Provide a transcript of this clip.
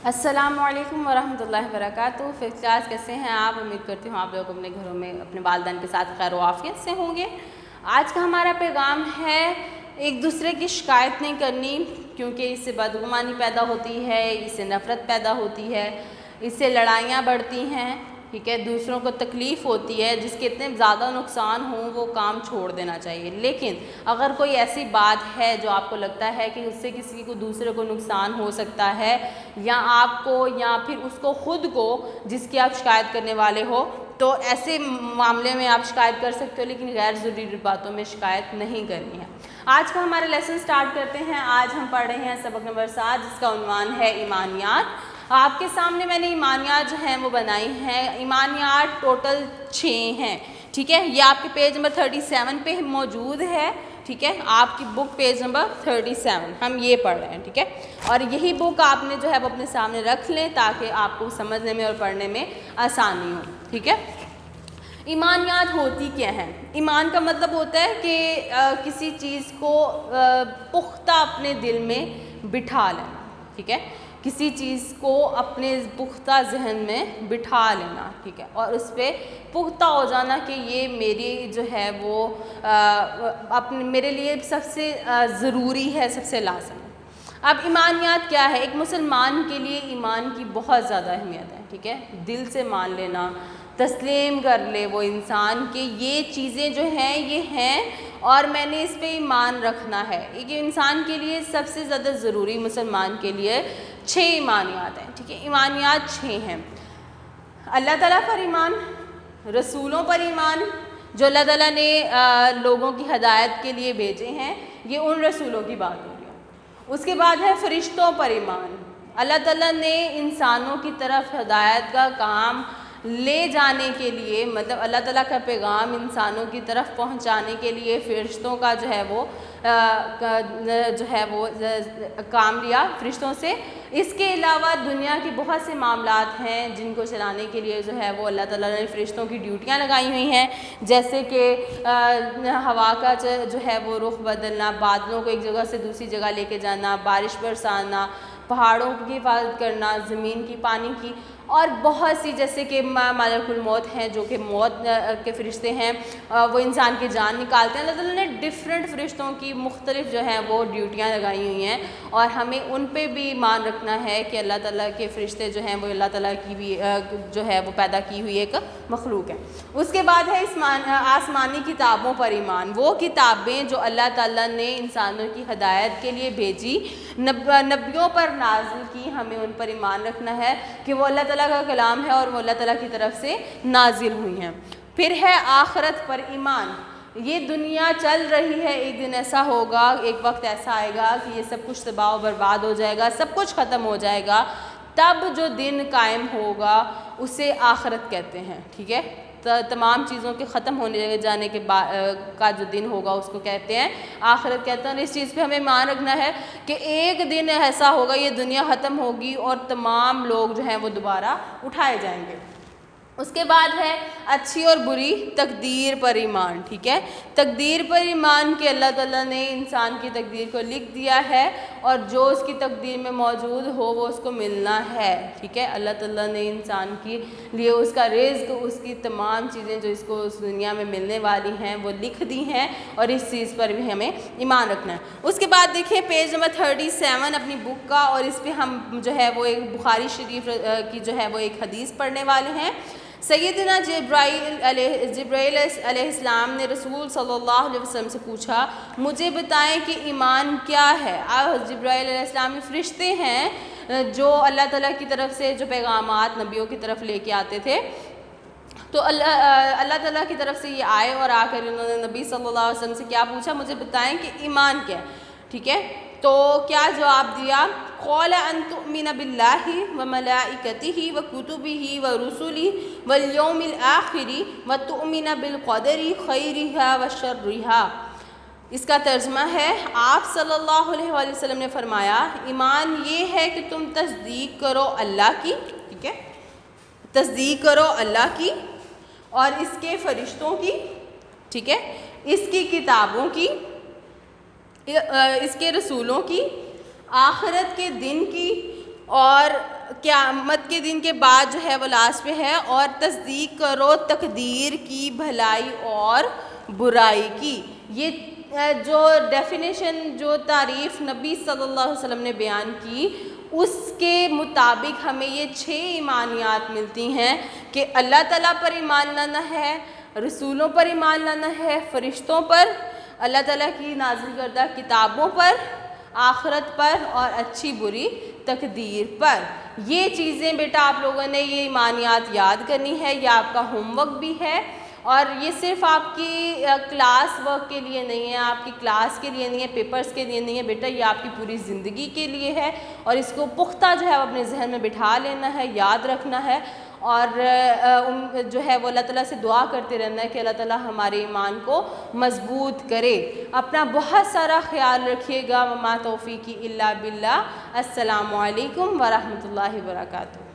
السلام علیکم ورحمۃ اللہ وبرکاتہ۔ ففتھ کلاس کیسے ہیں آپ؟ امید کرتی ہوں آپ لوگ اپنے گھروں میں اپنے والدین کے ساتھ خیر و عافیت سے ہوں گے۔ آج کا ہمارا پیغام ہے ایک دوسرے کی شکایت نہیں کرنی، کیونکہ اس سے بدگمانی پیدا ہوتی ہے، اس سے نفرت پیدا ہوتی ہے، اس سے لڑائیاں بڑھتی ہیں، ٹھیک ہے، دوسروں کو تکلیف ہوتی ہے، جس کے اتنے زیادہ نقصان ہوں وہ کام چھوڑ دینا چاہیے۔ لیکن اگر کوئی ایسی بات ہے جو آپ کو لگتا ہے کہ اس سے کسی کو دوسرے کو نقصان ہو سکتا ہے، یا آپ کو یا پھر اس کو خود کو جس کی آپ شکایت کرنے والے ہو، تو ایسے معاملے میں آپ شکایت کر سکتے ہو، لیکن غیر ضروری باتوں میں شکایت نہیں کرنی ہے۔ آج کا ہمارا لیسن سٹارٹ کرتے ہیں۔ آج ہم پڑھ رہے ہیں سبق نمبر 7، جس کا عنوان ہے ایمانیات۔ آپ کے سامنے میں نے ایمانیات جو ہیں وہ بنائی ہیں۔ ایمانیات ٹوٹل 6 ہیں، ٹھیک ہے۔ یہ آپ کے پیج نمبر 37 پہ موجود ہے، ٹھیک ہے، آپ کی بک پیج نمبر 37 ہم یہ پڑھ رہے ہیں، ٹھیک ہے۔ اور یہی بک آپ نے جو ہے وہ اپنے سامنے رکھ لیں تاکہ آپ کو سمجھنے میں اور پڑھنے میں آسانی ہو، ٹھیک ہے۔ ایمانیات ہوتی کیا ہیں؟ ایمان کا مطلب ہوتا ہے کہ کسی چیز کو پختہ اپنے دل میں بٹھا لینا، ٹھیک ہے، کسی چیز کو اپنے پختہ ذہن میں بٹھا لینا، ٹھیک ہے، اور اس پہ پختہ ہو جانا کہ یہ میری جو ہے وہ میرے لیے سب سے ضروری ہے، سب سے لازم ہے۔ اب ایمانیات کیا ہے؟ ایک مسلمان کے لیے ایمان کی بہت زیادہ اہمیت ہے، ٹھیک ہے، دل سے مان لینا، تسلیم کر لے وہ انسان کہ یہ چیزیں جو ہیں یہ ہیں اور میں نے اس پہ ایمان رکھنا ہے۔ ایک انسان کے لیے سب سے زیادہ ضروری مسلمان کے لیے 6 ایمانیات ہیں، ٹھیک ہے۔ ایمانیات 6 ہیں۔ اللہ تعالیٰ پر ایمان، رسولوں پر ایمان جو اللہ تعالیٰ نے لوگوں کی ہدایت کے لیے بھیجے ہیں، یہ ان رسولوں کی بات ہو رہی ہے۔ اس کے بعد ہے فرشتوں پر ایمان۔ اللہ تعالیٰ نے انسانوں کی طرف ہدایت کا کام لے جانے کے لیے، مطلب اللہ تعالیٰ کا پیغام انسانوں کی طرف پہنچانے کے لیے فرشتوں کا جو ہے وہ کام لیا فرشتوں سے۔ اس کے علاوہ دنیا کے بہت سے معاملات ہیں جن کو چلانے کے لیے جو ہے وہ اللہ تعالیٰ نے فرشتوں کی ڈیوٹیاں لگائی ہوئی ہیں، جیسے کہ ہوا کا جو ہے وہ رخ بدلنا، بادلوں کو ایک جگہ سے دوسری جگہ لے کے جانا، بارش برسانا، پہاڑوں کی حفاظت کرنا، زمین کی، پانی کی، اور بہت سی جیسے کہ ملک الموت ہیں جو کہ موت کے فرشتے ہیں، وہ انسان کی جان نکالتے ہیں۔ اللہ تعالیٰ نے ڈفرینٹ فرشتوں کی مختلف جو ہیں وہ ڈیوٹیاں لگائی ہوئی ہیں، اور ہمیں ان پہ بھی ایمان رکھنا ہے کہ اللہ تعالیٰ کے فرشتے جو ہیں وہ اللہ تعالیٰ کی بھی جو ہے وہ پیدا کی ہوئی ایک مخلوق ہے۔ اس کے بعد ہے آسمانی کتابوں پر ایمان۔ وہ کتابیں جو اللہ تعالیٰ نے انسانوں کی ہدایت کے لیے بھیجی، نبیوں پر نازل کی، ہمیں ان پر ایمان رکھنا ہے کہ وہ اللہ تعالیٰ کا کلام ہے اور وہ اللہ تعالیٰ کی طرف سے نازل ہوئی ہیں۔ پھر ہے آخرت پر ایمان۔ یہ دنیا چل رہی ہے، ایک دن ایسا ہوگا، ایک وقت ایسا آئے گا کہ یہ سب کچھ تباہ و برباد ہو جائے گا، سب کچھ ختم ہو جائے گا، تب جو دن قائم ہوگا اسے آخرت کہتے ہیں، ٹھیک ہے۔ تمام چیزوں کے ختم ہونے جانے کے کا جو دن ہوگا اس کو کہتے ہیں آخرت کہتے ہیں۔ اور اس چیز پہ ہمیں ایمان رکھنا ہے کہ ایک دن ایسا ہوگا، یہ دنیا ختم ہوگی اور تمام لوگ جو ہیں وہ دوبارہ اٹھائے جائیں گے۔ اس کے بعد ہے اچھی اور بری تقدیر پر ایمان، ٹھیک ہے۔ تقدیر پر ایمان کہ اللہ تعالیٰ نے انسان کی تقدیر کو لکھ دیا ہے اور جو اس کی تقدیر میں موجود ہو وہ اس کو ملنا ہے، ٹھیک ہے۔ اللہ تعالیٰ نے انسان کے لیے اس کا رزق، اس کی تمام چیزیں جو اس کو اس دنیا میں ملنے والی ہیں وہ لکھ دی ہیں، اور اس چیز پر بھی ہمیں ایمان رکھنا ہے۔ اس کے بعد دیکھیں پیج نمبر 37 اپنی بک کا، اور اس پہ ہم جو ہے وہ ایک بخاری شریف کی جو ہے وہ ایک حدیث پڑھنے والے ہیں۔ سیدنا جبرائیل علیہ السلام نے رسول صلی اللہ علیہ وسلم سے پوچھا، مجھے بتائیں کہ ایمان کیا ہے؟ جبرائیل علیہ السلام فرشتے ہیں جو اللہ تعالیٰ کی طرف سے جو پیغامات نبیوں کی طرف لے کے آتے تھے، تو اللہ تعالیٰ کی طرف سے یہ آئے اور آ کر انہوں نے نبی صلی اللہ علیہ وسلم سے کیا پوچھا؟ مجھے بتائیں کہ ایمان کیا ہے، ٹھیک ہے۔ تو کیا جواب دیا؟ قول ان تؤمن باللہ وملائکتہ وکتبہ ورسلہ والیوم الآخر وتؤمن بالقدر خیرہ وشرہ۔ اس کا ترجمہ ہے، آپ صلی اللہ علیہ وآلہ وسلم نے فرمایا، ایمان یہ ہے کہ تم تصدیق کرو اللہ کی، ٹھیک ہے، تصدیق کرو اللہ کی اور اس کے فرشتوں کی، ٹھیک ہے، اس کی کتابوں کی، اس کے رسولوں کی، آخرت کے دن کی، اور قیامت کے دن کے بعد جو ہے وہ لاسٹ پہ ہے، اور تصدیق کرو تقدیر کی، بھلائی اور برائی کی۔ یہ جو ڈیفینیشن، جو تعریف نبی صلی اللہ علیہ وسلم نے بیان کی، اس کے مطابق ہمیں یہ 6 ایمانیات ملتی ہیں کہ اللہ تعالیٰ پر ایمان لانا ہے، رسولوں پر ایمان لانا ہے، فرشتوں پر، اللہ تعالیٰ کی نازل کردہ کتابوں پر، آخرت پر، اور اچھی بری تقدیر پر۔ یہ چیزیں بیٹا آپ لوگوں نے یہ ایمانیات یاد کرنی ہے، یہ آپ کا ہوم ورک بھی ہے، اور یہ صرف آپ کی کلاس ورک کے لیے نہیں ہے، آپ کی کلاس کے لیے نہیں ہے، پیپرز کے لیے نہیں ہے بیٹا، یہ آپ کی پوری زندگی کے لیے ہے، اور اس کو پختہ جو ہے اپنے ذہن میں بٹھا لینا ہے، یاد رکھنا ہے، اور جو ہے وہ اللہ تعالیٰ سے دعا کرتے رہنا ہے کہ اللہ تعالیٰ ہمارے ایمان کو مضبوط کرے۔ اپنا بہت سارا خیال رکھیے گا۔ وما توفیقی الا باللہ۔ السلام علیکم ورحمۃ اللہ وبرکاتہ۔